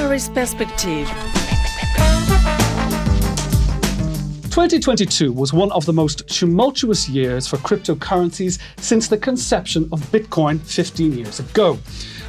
Paris Perspective. 2022 was one of the most tumultuous years for cryptocurrencies since the conception of Bitcoin 15 years ago.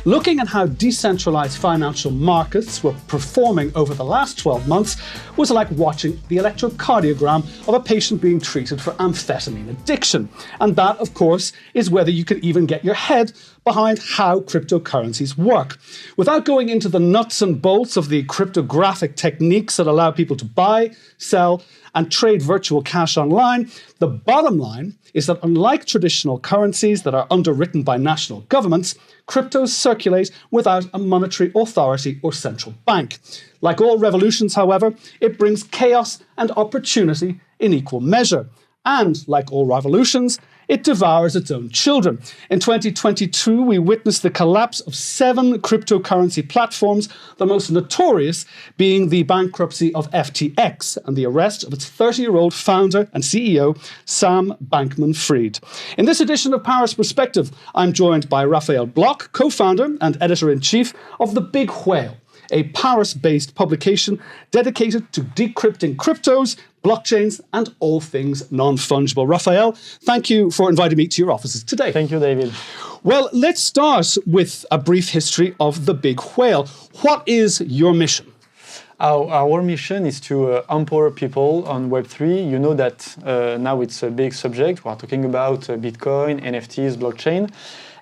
Looking at how decentralized financial markets were performing over the last 12 months was like watching the electrocardiogram of a patient being treated for amphetamine addiction. And that, of course, is whether you can even get your head behind how cryptocurrencies work. Without going into the nuts and bolts of the cryptographic techniques that allow people to buy, sell, and trade virtual cash online, the bottom line is that unlike traditional currencies that are underwritten by national governments, cryptos circulate without a monetary authority or central bank. Like all revolutions, however, it brings chaos and opportunity in equal measure. And like all revolutions, it devours its own children. In 2022, we witnessed the collapse of 7 cryptocurrency platforms, the most notorious being the bankruptcy of FTX and the arrest of its 30-year-old founder and CEO, Sam Bankman-Fried. In this edition of Paris Perspective, I'm joined by Raphaël Bloch, co-founder and editor-in-chief of The Big Whale, a Paris-based publication dedicated to decrypting cryptos, blockchains, and all things non-fungible. Raphaël, thank you for inviting me to your offices today. Thank you, David. Well, let's start with a brief history of The Big Whale. What is your mission? Our mission is to empower people on Web3. You know that now it's a big subject. We're talking about Bitcoin, NFTs, blockchain.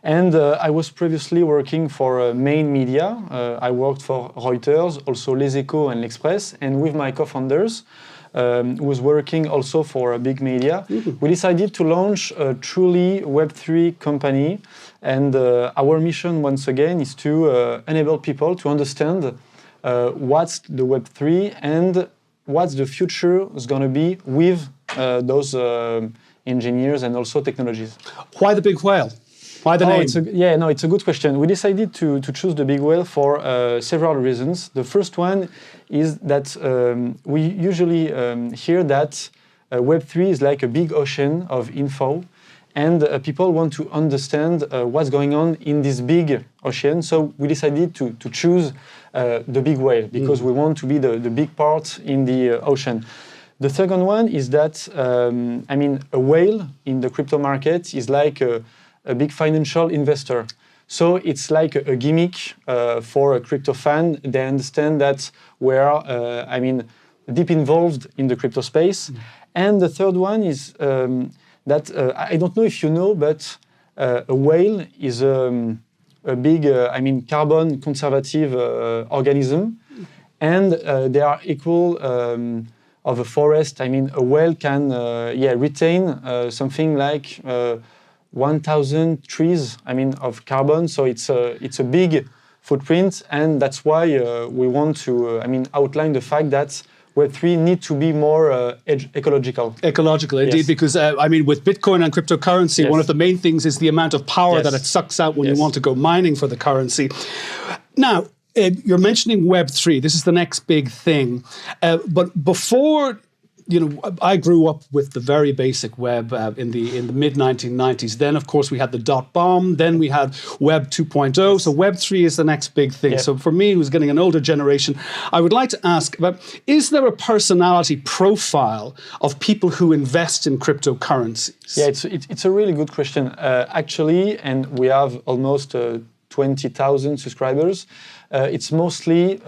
And I was previously working for main media. I worked for Reuters, also Les Echos and L'Express. And with my co-founders, who was working also for a big media, we decided to launch a truly Web3 company. And our mission, once again, is to enable people to understand what's the Web3 and what's the future is going to be with those engineers and also technologies. Why The Big Whale? Why the name? It's a good question. We decided to choose The Big Whale for several reasons. The first one is that we usually hear that Web3 is like a big ocean of info, and people want to understand what's going on in this big ocean. So we decided to choose The Big Whale because we want to be the big part in the ocean. The second one is that, a whale in the crypto market is like a big financial investor. So it's like a gimmick for a crypto fan. They understand that we're, deep involved in the crypto space. And the third one is that, I don't know if you know, but a whale is a big, carbon conservative organism. And they are equal of a forest. A whale can retain something like 1,000 trees, of carbon. So it's a big footprint, and that's why we want to, outline the fact that Web3 need to be more ecological. Ecological, indeed, yes. Because, with Bitcoin and cryptocurrency, yes. One of the main things is the amount of power that it sucks out when you want to go mining for the currency. Now, you're mentioning Web3. This is the next big thing. But before... I grew up with the very basic web in the mid-1990s. Then, of course, we had the dot-bomb. Then we had Web 2.0. Yes. So Web 3 is the next big thing. Yep. So for me, who's getting an older generation, I would like to ask about, is there a personality profile of people who invest in cryptocurrencies? Yeah, it's a really good question. Actually, and we have almost 20,000 subscribers. It's mostly...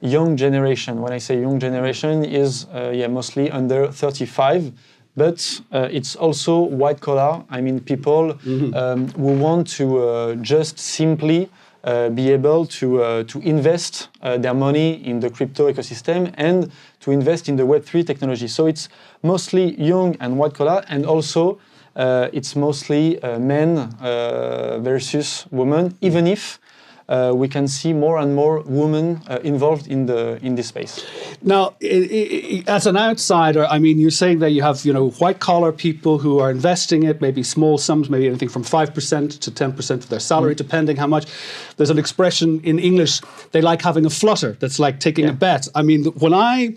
young generation. When I say young generation is mostly under 35, but it's also white collar. People who want to just simply be able to invest their money in the crypto ecosystem and to invest in the Web3 technology. So it's mostly young and white collar, and also it's mostly men versus women, even if we can see more and more women involved in this space. Now, as an outsider, you're saying that you have, white-collar people who are investing it, maybe small sums, maybe anything from 5% to 10% of their salary, depending how much. There's an expression in English, they like having a flutter. That's like taking a bet. When I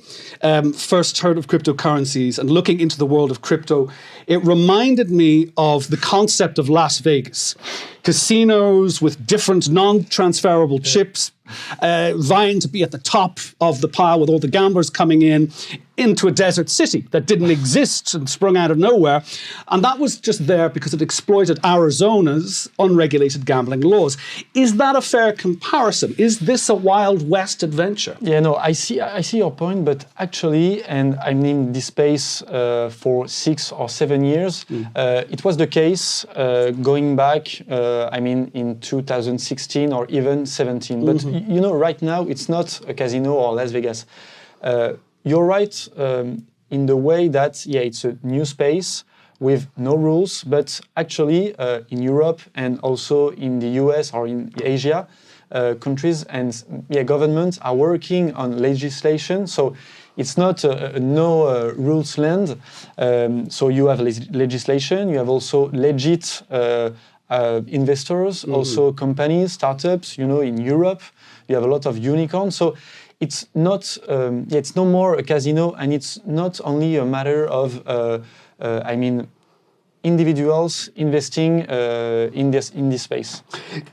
first heard of cryptocurrencies and looking into the world of crypto, it reminded me of the concept of Las Vegas. Casinos with different non-transferable chips, vying to be at the top of the pile with all the gamblers coming in, into a desert city that didn't exist and sprung out of nowhere. And that was just there because it exploited Arizona's unregulated gambling laws. Is that a fair comparison? Is this a Wild West adventure? Yeah, no, I see your point, but actually, and I'm in this space for 6 or 7 years, it was the case going back, in 2016 or even 17. But you know, right now, it's not a casino or Las Vegas. You're right in the way that, it's a new space with no rules, but actually in Europe and also in the US or in Asia, countries and governments are working on legislation. So it's not a no rules land. So you have legislation, you have also legit investors, also companies, startups, in Europe. You have a lot of unicorns. So it's not, it's no more a casino, and it's not only a matter of, individuals investing in this space.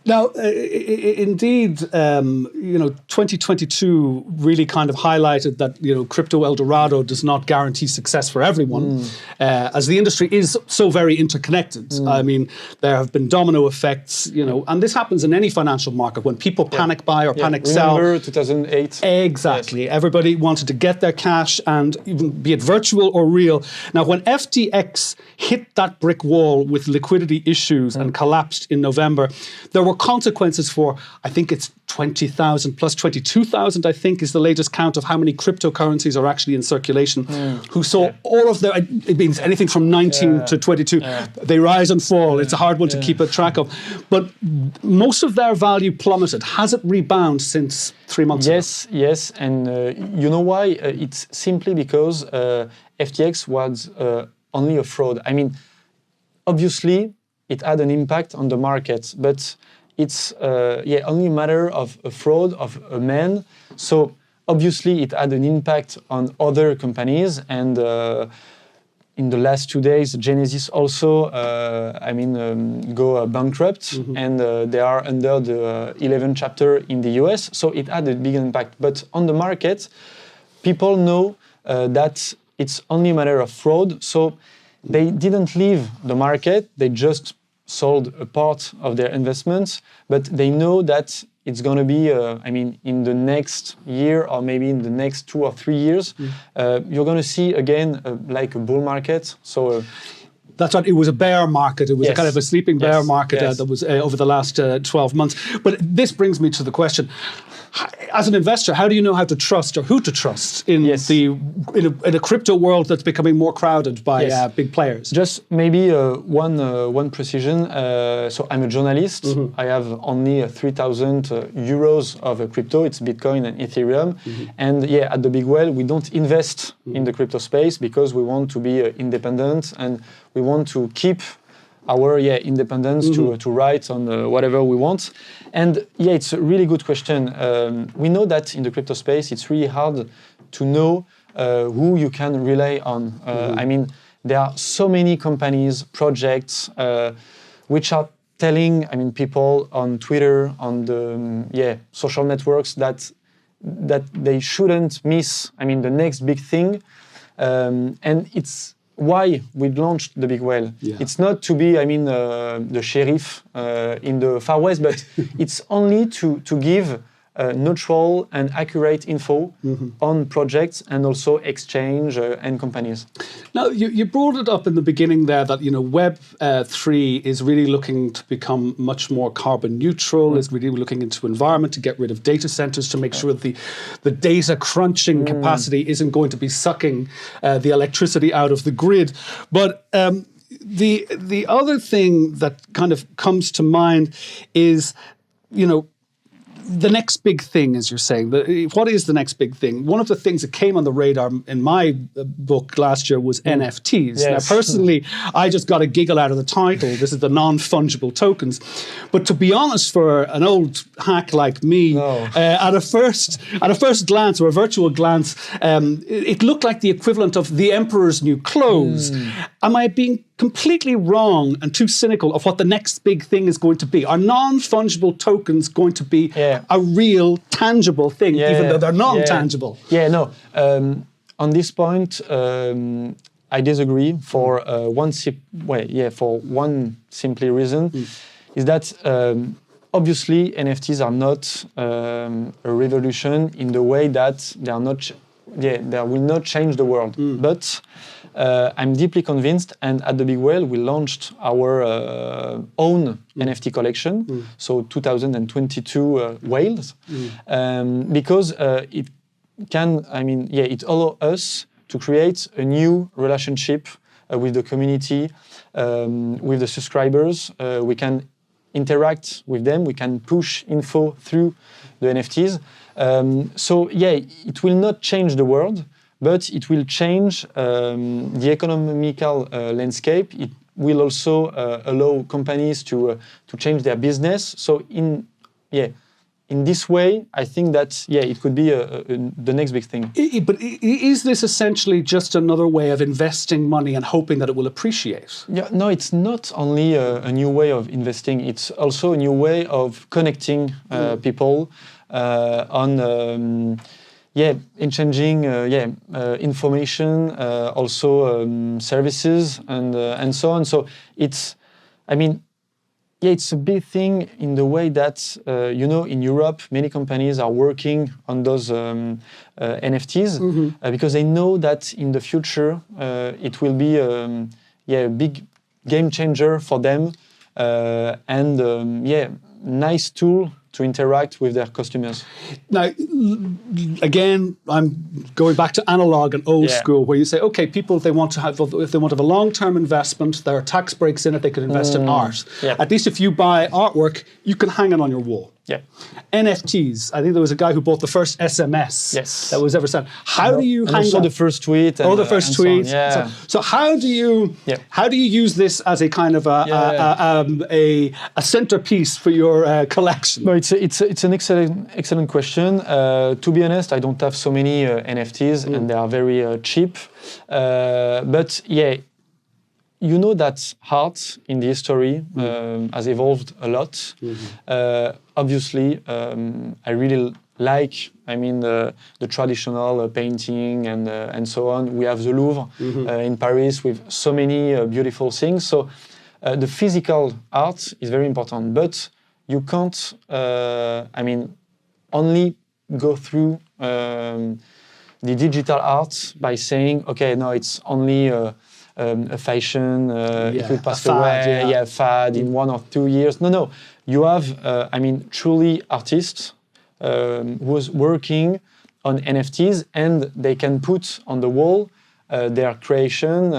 Now, indeed, 2022 really kind of highlighted that crypto El Dorado does not guarantee success for everyone, as the industry is so very interconnected. I mean, there have been domino effects, and this happens in any financial market when people panic buy or panic sell. Remember 2008? Exactly. Yes. Everybody wanted to get their cash, and even be it virtual or real. Now, when FTX hit that brick wall with liquidity issues and collapsed in November, there were consequences for, I think it's 20,000 plus 22,000, I think is the latest count of how many cryptocurrencies are actually in circulation, who saw all of their, it means anything from 19 to 22, they rise and fall. It's a hard one to keep a track of. But most of their value plummeted. Has it rebounded since 3 months ago? Yes. And you know why? It's simply because FTX was only a fraud. I mean, obviously, it had an impact on the market, but it's only a matter of a fraud of a man. So obviously, it had an impact on other companies. And in the last 2 days, Genesis also, go bankrupt, and they are under the 11th chapter in the US. So it had a big impact. But on the market, people know that it's only a matter of fraud. So they didn't leave the market. They just sold a part of their investments, but they know that it's going to be, in the next year or maybe in the next 2 or 3 years, you're going to see again like a bull market. So that's right. It was a bear market. It was a kind of a sleeping bear market that was over the last 12 months. But this brings me to the question. As an investor, how do you know how to trust or who to trust in in a crypto world that's becoming more crowded by big players? Just maybe one precision. So I'm a journalist. I have only 3,000 euros of crypto. It's Bitcoin and Ethereum. And at the Big Whale, we don't invest in the crypto space because we want to be independent, and we want to keep our independence to write on whatever we want. And it's a really good question. We know that in the crypto space, it's really hard to know who you can rely on. There are so many companies, projects, which are telling, people on Twitter, on the social networks that they shouldn't miss, the next big thing. And it's why we launched the Big Whale. It's not to be, the sheriff in the Far West, but it's only to give neutral and accurate info on projects and also exchange and companies. Now, you brought it up in the beginning there that, Web3 is really looking to become much more carbon neutral, is really looking into environment to get rid of data centers to make sure that the data crunching capacity isn't going to be sucking the electricity out of the grid. But the other thing that kind of comes to mind is, the next big thing, as you're saying, what is the next big thing? One of the things that came on the radar in my book last year was NFTs. Now, personally, I just got a giggle out of the title. This is the non-fungible tokens. But to be honest, for an old hack like me, at a first glance or a virtual glance, it looked like the equivalent of the emperor's new clothes. Am I being completely wrong and too cynical of what the next big thing is going to be? Are non-fungible tokens going to be a real, tangible thing, even though they're non-tangible? No. On this point, I disagree for one simply reason, is that obviously NFTs are not a revolution in the way that they are not. They will not change the world, but I'm deeply convinced, and at the Big Whale we launched our own NFT collection, so 2022 whales, because it can, it allows us to create a new relationship with the community, with the subscribers. We can interact with them, we can push info through the NFTs. It will not change the world, but it will change the economical landscape. It will also allow companies to change their business. So in this way, I think that it could be the next big thing. But is this essentially just another way of investing money and hoping that it will appreciate? No, it's not only a new way of investing. It's also a new way of connecting people exchanging information, also services and so on. So it's, it's a big thing in the way that, in Europe, many companies are working on those NFTs because they know that in the future it will be a big game changer for them nice tool to interact with their customers. Now, again, I'm going back to analog and old school, where you say, okay, people, if they want to have a long-term investment, there are tax breaks in it, they could invest in art. At least if you buy artwork, you can hang it on your wall. NFTs. I think there was a guy who bought the first SMS that was ever sent. How do you hang also the first tweet? And, the first tweet. So how do you use this as a kind of a centerpiece for your collection? No, it's an excellent question. To be honest, I don't have so many NFTs, and they are very cheap. But you know that art in the history has evolved a lot. Obviously, I really like, the traditional painting and so on. We have the Louvre in Paris with so many beautiful things. So the physical art is very important, but you can't, only go through the digital art by saying, okay, no, it's only a fashion, it will pass away, fad in 1 or 2 years. No. You have, truly artists who's working on NFTs, and they can put on the wall their creation.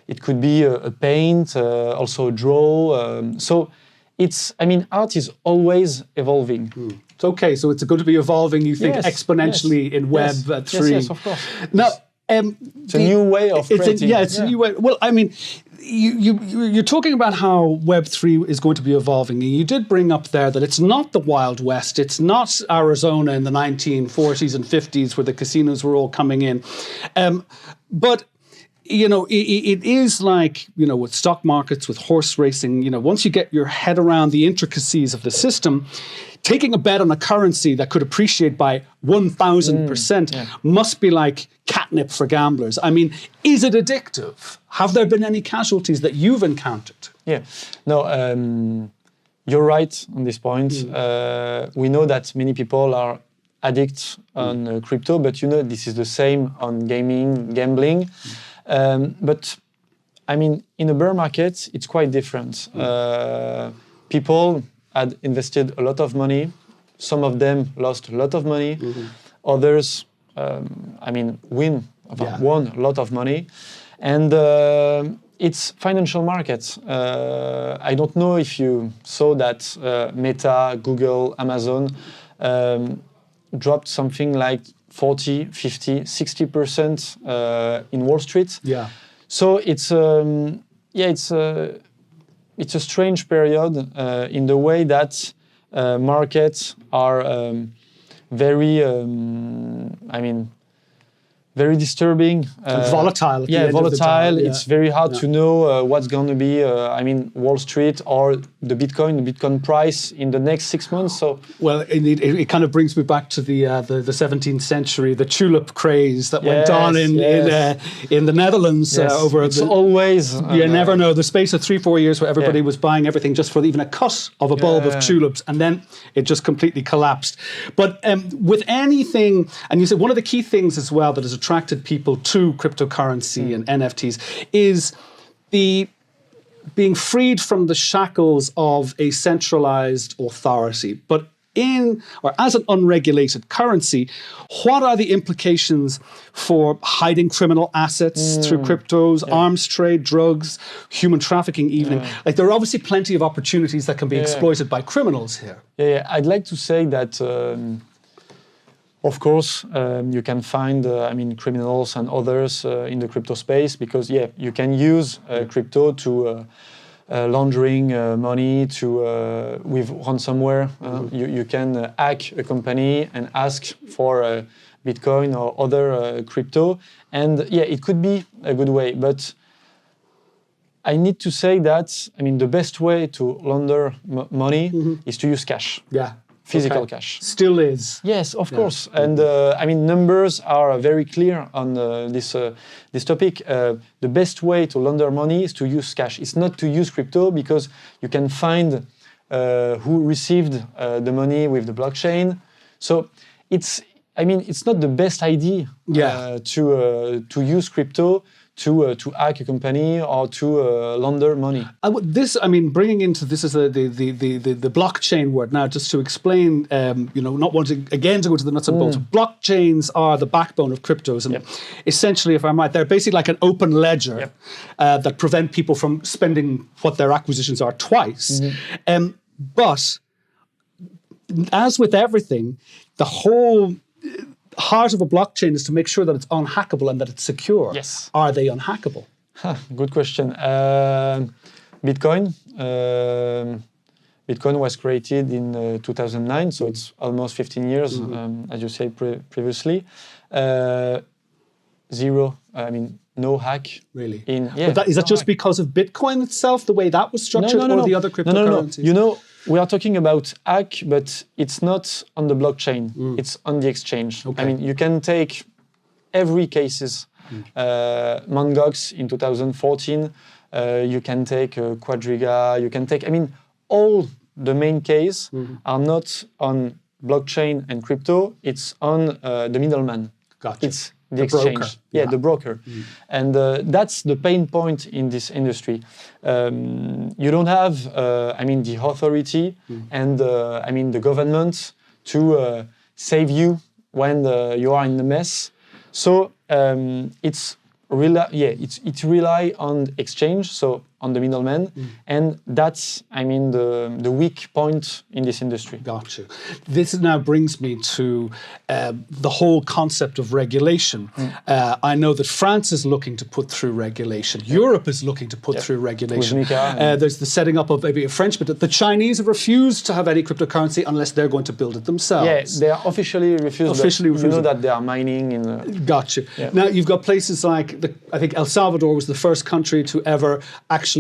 It could be a paint, also a draw. So it's, art is always evolving. Okay, so it's going to be evolving, you think, exponentially in Web3. Yes, of course. Now, it's a new way of creating. It's a new way. Well, you're talking about how Web3 is going to be evolving. And you did bring up there that it's not the Wild West. It's not Arizona in the 1940s and 50s where the casinos were all coming in. But it is like, with stock markets, with horse racing, once you get your head around the intricacies of the system, taking a bet on a currency that could appreciate by 1,000% must be like catnip for gamblers. Is it addictive? Have there been any casualties that you've encountered? No, you're right on this point. We know that many people are addicted on crypto, but this is the same on gambling. But in a bear market, it's quite different. People had invested a lot of money. Some of them lost a lot of money. Others, won a lot of money. And it's financial markets. I don't know if you saw that Meta, Google, Amazon dropped something like 40, 50, 60% in Wall Street. So it's a strange period in the way that markets are very, very disturbing. Volatile. At the end volatile. Of the time. Yeah. It's very hard to know what's going to be, Wall Street or the Bitcoin price in the next 6 months. So, well, it kind of brings me back to the 17th century, the tulip craze that went on in the Netherlands over. It's always you never know. The space of 3-4 years where everybody was buying everything just for even a cut of a bulb of tulips, and then it just completely collapsed. But with anything, and you said one of the key things as well that has attracted people to cryptocurrency and NFTs is the being freed from the shackles of a centralized authority. But as an unregulated currency, what are the implications for hiding criminal assets through cryptos, arms trade, drugs, human trafficking even? Like, there are obviously plenty of opportunities that can be exploited by criminals here. I'd like to say that of course, you can find, criminals and others in the crypto space because, you can use crypto to laundering money with ransomware. You can hack a company and ask for Bitcoin or other crypto, and it could be a good way. But I need to say that the best way to launder money is to use cash. Physical cash. Still is. Yes, of course. And numbers are very clear on this topic. The best way to launder money is to use cash. It's not to use crypto because you can find who received the money with the blockchain. So it's not the best idea to use crypto to hack a company or to launder money. Bringing into this is the blockchain word now, just to explain, not wanting again to go to the nuts and bolts. Blockchains are the backbone of cryptos, and essentially, if I'm right, they're basically like an open ledger that prevent people from spending what their acquisitions are twice. But as with everything, the whole heart of a blockchain is to make sure that it's unhackable and that it's secure. Yes. Are they unhackable? Good question. Bitcoin was created in 2009, so it's almost 15 years, as you said previously. Zero, no hack. Really? But is that just because of Bitcoin itself, the way that was structured, or the other cryptocurrencies? No. We are talking about hack, but it's not on the blockchain. It's on the exchange. Okay. You can take every cases. Mangox in 2014. You can take Quadriga. You can take. All the main case are not on blockchain and crypto. It's on the middleman. Gotcha. It's the exchange. Broker. The broker. And that's the pain point in this industry. You don't have, the authority and, the government to save you when you are in the mess. So it rely on exchange, so on the middleman, and that's the weak point in this industry. Gotcha. This now brings me to the whole concept of regulation. I know that France is looking to put through regulation. Europe is looking to put through regulation. There's the setting up of maybe a French, but the Chinese have refused to have any cryptocurrency unless they're going to build it themselves. Yeah, they are officially refused. You know that they are mining in. Gotcha. Yeah. Now you've got places like I think El Salvador was the first country to ever actually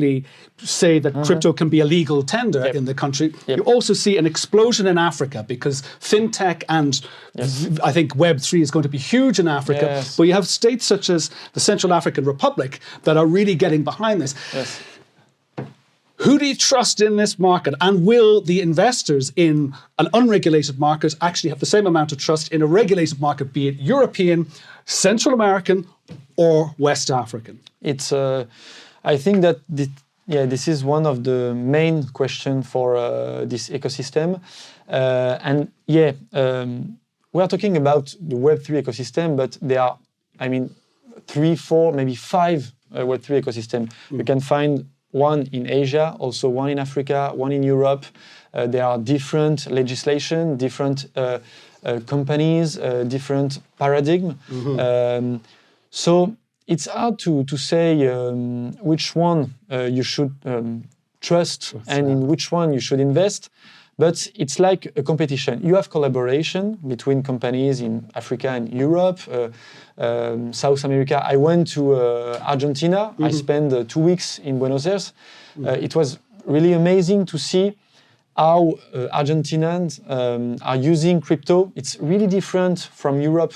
say that crypto can be a legal tender in the country. You also see an explosion in Africa because fintech and I think Web3 is going to be huge in Africa. Yes. But you have states such as the Central African Republic that are really getting behind this. Yes. Who do you trust in this market? And will the investors in an unregulated market actually have the same amount of trust in a regulated market, be it European, Central American, or West African? It's, I think that this is one of the main questions for this ecosystem. We are talking about the Web3 ecosystem, but there are, 3, 4, maybe 5 Web3 ecosystem. You can find one in Asia, also one in Africa, one in Europe. There are different legislation, different companies, different paradigm. So it's hard to say which one you should trust and in which one you should invest. but it's like a competition. You have collaboration between companies in Africa and Europe, South America. I went to Argentina. I spent 2 weeks in Buenos Aires. It was really amazing to see how Argentinians are using crypto. It's really different from Europe.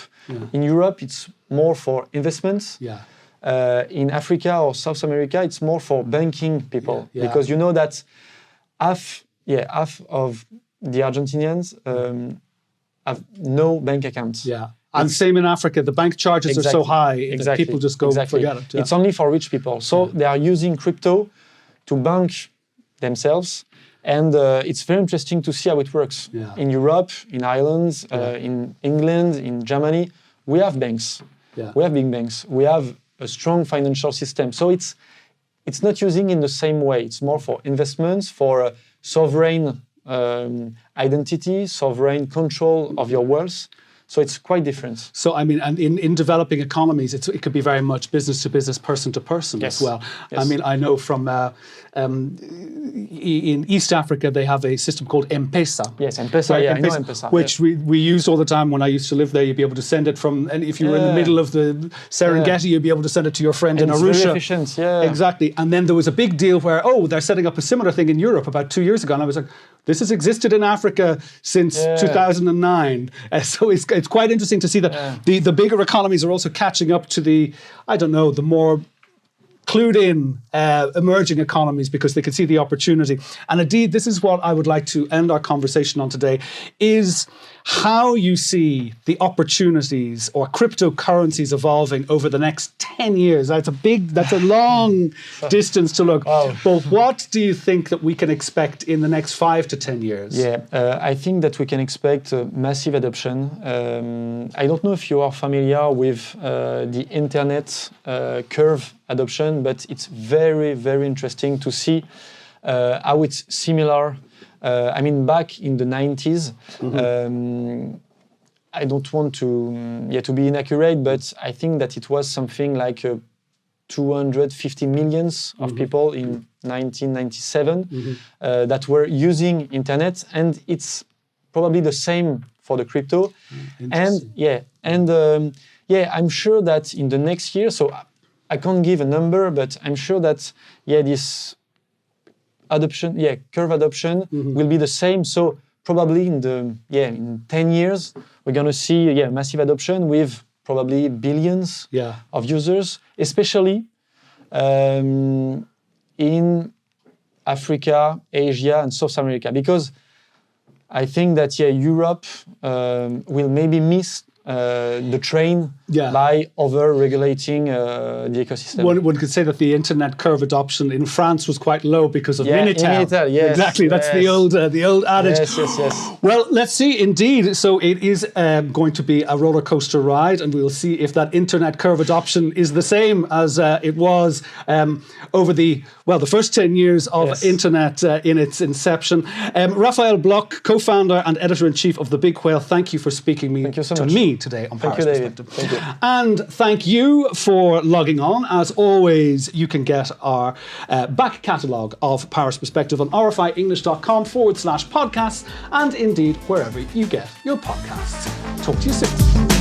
In Europe, it's more for investments. In Africa or South America, it's more for banking people, because you know that half of the Argentinians have no bank accounts. And same in Africa, the bank charges are so high that people just go forget it. It's only for rich people. So they are using crypto to bank themselves. And it's very interesting to see how it works. In Europe, in Ireland, in England, in Germany, we have banks. We have big banks. We have a strong financial system. So it's not using in the same way. It's more for investments, for sovereign identity, sovereign control of your wealth. So it's quite different. So, I mean, and in developing economies, it could be very much business to business, person to person as well. I mean, I know from in East Africa, they have a system called M-Pesa. Yes, M-Pesa, right? I know M-Pesa. Which we used all the time when I used to live there. You'd be able to send it from, and if you were in the middle of the Serengeti, you'd be able to send it to your friend in Arusha. It's very efficient, Exactly. And then there was a big deal where, they're setting up a similar thing in Europe about 2 years ago. And I was like, this has existed in Africa since 2009. So it's quite interesting to see that the bigger economies are also catching up to the more clued in emerging economies, because they can see the opportunity. And indeed, this is what I would like to end our conversation on today, is how you see the opportunities or cryptocurrencies evolving over the next 10 years. That's a long distance to look. But what do you think that we can expect in the next 5 to 10 years? I think that we can expect massive adoption. I don't know if you are familiar with the internet curve adoption, but it's very, very interesting to see how it's similar. I mean, back in the 90s, I don't want to be inaccurate, but I think that it was something like 250 millions of people in 1997 that were using internet, and it's probably the same for the crypto. I'm sure that in the next year, so I can't give a number, but I'm sure that this curve adoption will be the same. So probably in 10 years we're gonna see massive adoption with probably billions of users, especially in Africa, Asia, and South America, because I think that Europe will maybe miss the train by over-regulating the ecosystem. One could say that the internet curve adoption in France was quite low because of Minitel. Exactly, that's the old adage. Yes. Well, let's see. Indeed, so it is going to be a roller coaster ride, and we'll see if that internet curve adoption is the same as it was over the first 10 years of internet in its inception. Raphaël Bloch, co-founder and editor-in-chief of The Big Whale, thank you for speaking to me today on Paris Perspective. Thank you. And thank you for logging on. As always, you can get our back catalogue of Paris Perspective on rfienglish.com/podcasts, and indeed wherever you get your podcasts. Talk to you soon.